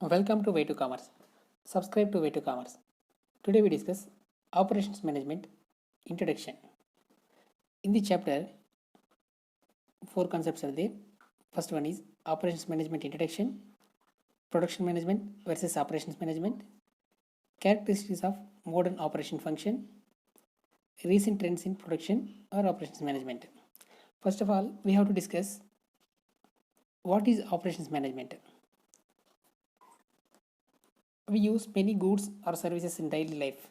Welcome to Way to Commerce. Subscribe to Way to Commerce. Today we discuss Operations Management Introduction. In the chapter, four concepts are there. First one is Operations Management Introduction, Production Management versus Operations Management, Characteristics of Modern Operation Function, Recent Trends in Production or Operations Management. First of all, we have to discuss what is Operations Management. We use many goods or services in daily life.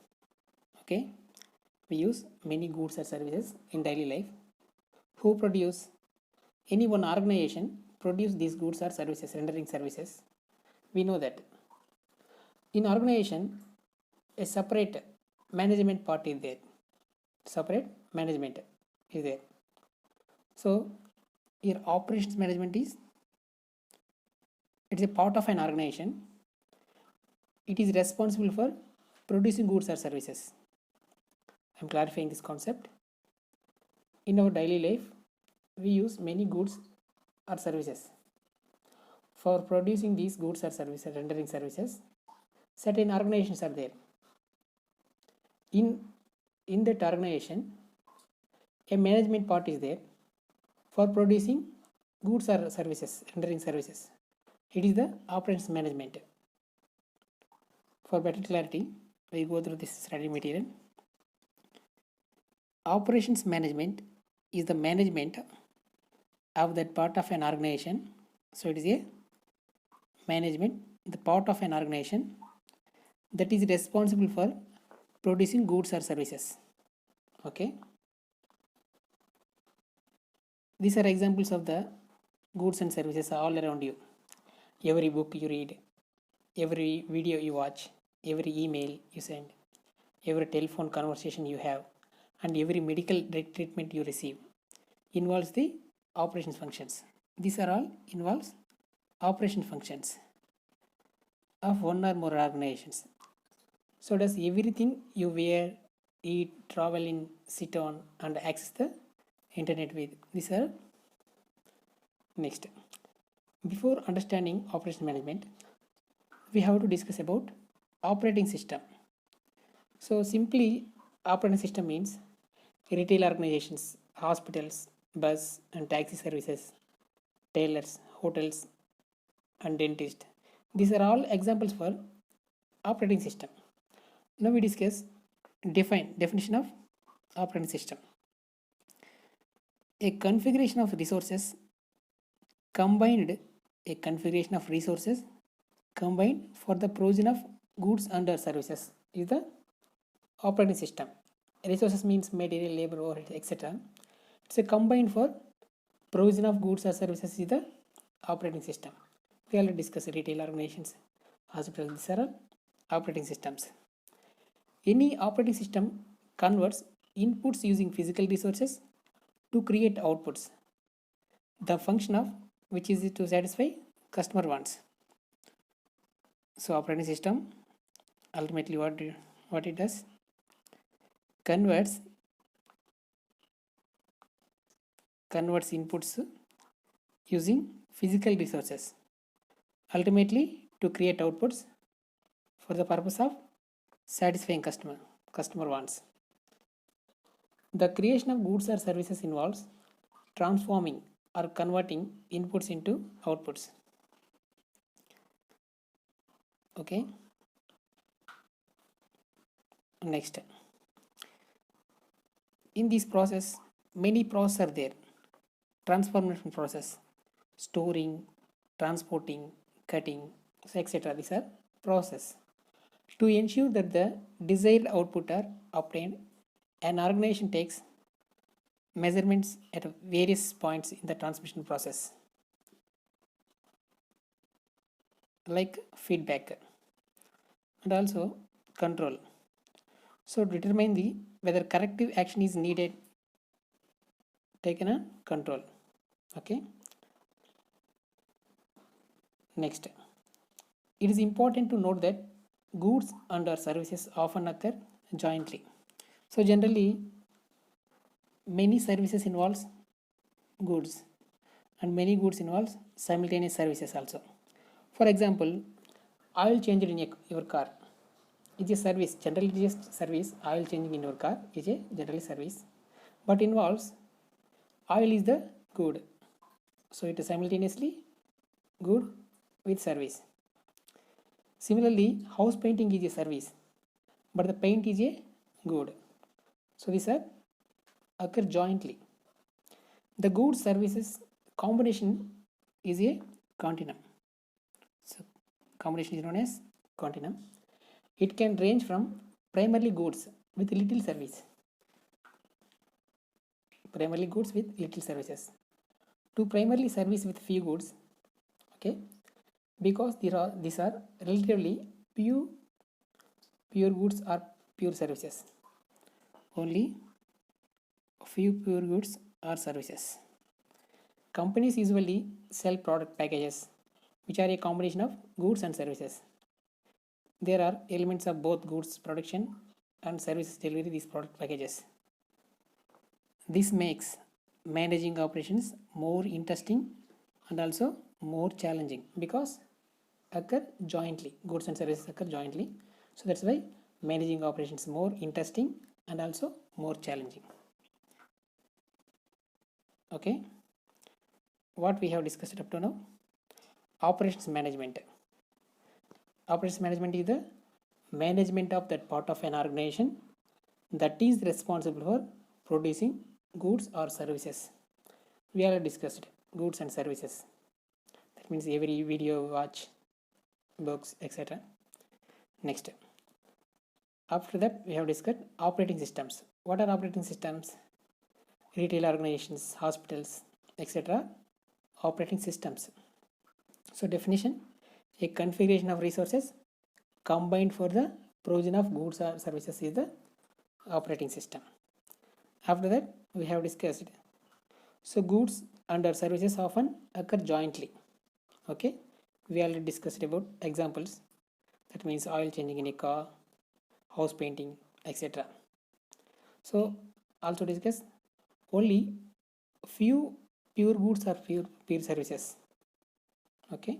Okay, we use many goods or services in daily life. Who produce? Any one organization produce these goods or services, rendering services. We know that in organization a separate management part is there. Separate management is there. So here operations management is, it's a part of an organization. It is responsible for producing goods or services. I am clarifying this concept. In our daily life, we use many goods or services. For producing these goods or services, rendering services, certain organizations are there. In that organization, a management part is there for producing goods or services, rendering services. It is the operations management. For better clarity, we go through this study material. Operations management is the management of that part of an organization. So it is a management, the part of an organization that is responsible for producing goods or services. Okay. These are examples of the goods and services all around you. Every book you read, every video you watch, every email you send, every telephone conversation you have, and every medical treatment you receive involves the operations functions. These are all involves operation functions of one or more organizations. So does everything you wear, eat, travel in, sit on, and access the internet with. These are next. Before understanding operation management, we have to discuss about operating system. So simply, operating system means retail organizations, hospitals, bus and taxi services, tailors, hotels and dentists. These are all examples for operating system. Now we discuss definition of operating system. A configuration of resources combined for the provision of goods and services is the operating system. Resources means material, labor, overhead, etc. It's a combined for provision of goods or services is the operating system. We already discussed retail organizations, hospitals. These are all operating systems. Any operating system converts inputs using physical resources to create outputs, the function of which is to satisfy customer wants. So operating system ultimately what it does, converts inputs using physical resources ultimately to create outputs for the purpose of satisfying customer wants. The creation of goods or services involves transforming or converting inputs into outputs. Okay. Next, in this process, many processes are there. Transformation process, storing, transporting, cutting, etc. These are processes. To ensure that the desired output are obtained, an organization takes measurements at various points in the transmission process, like feedback and also control. So determine whether corrective action is needed, taken a control. Okay. Next, it is important to note that goods and services often occur jointly. So generally, many services involves goods and many goods involves simultaneous services also. For example, oil changed in your car is a service. Generally it is a service. Oil changing in your car is a general service, but involves oil is the good, so it is simultaneously good with service. Similarly, house painting is a service, but the paint is a good, so these are occur jointly. The goods services combination is a continuum. So combination is known as continuum. It can range from primarily goods with little service, primarily goods with little services, to primarily service with few goods. Okay, because these are relatively pure goods or pure services. Only few pure goods or services. Companies usually sell product packages which are a combination of goods and services. There are elements of both goods production and services delivery these product packages. This makes managing operations more interesting and also more challenging because occur jointly. Goods and services occur jointly. So that's why managing operations more interesting and also more challenging. Okay, what we have discussed up to now? Operations management. Operations management is the management of that part of an organization that is responsible for producing goods or services. We already discussed goods and services. That means every video watch, books, etc. Next, after that we have discussed operating systems. What are operating systems? Retail organizations, hospitals, etc. Operating systems. So definition: a configuration of resources combined for the provision of goods or services is the operating system. After that we have discussed, so goods and services often occur jointly. Okay, we already discussed about examples. That means oil changing in a car, house painting, etc. So also discuss only few pure goods or pure services. Okay,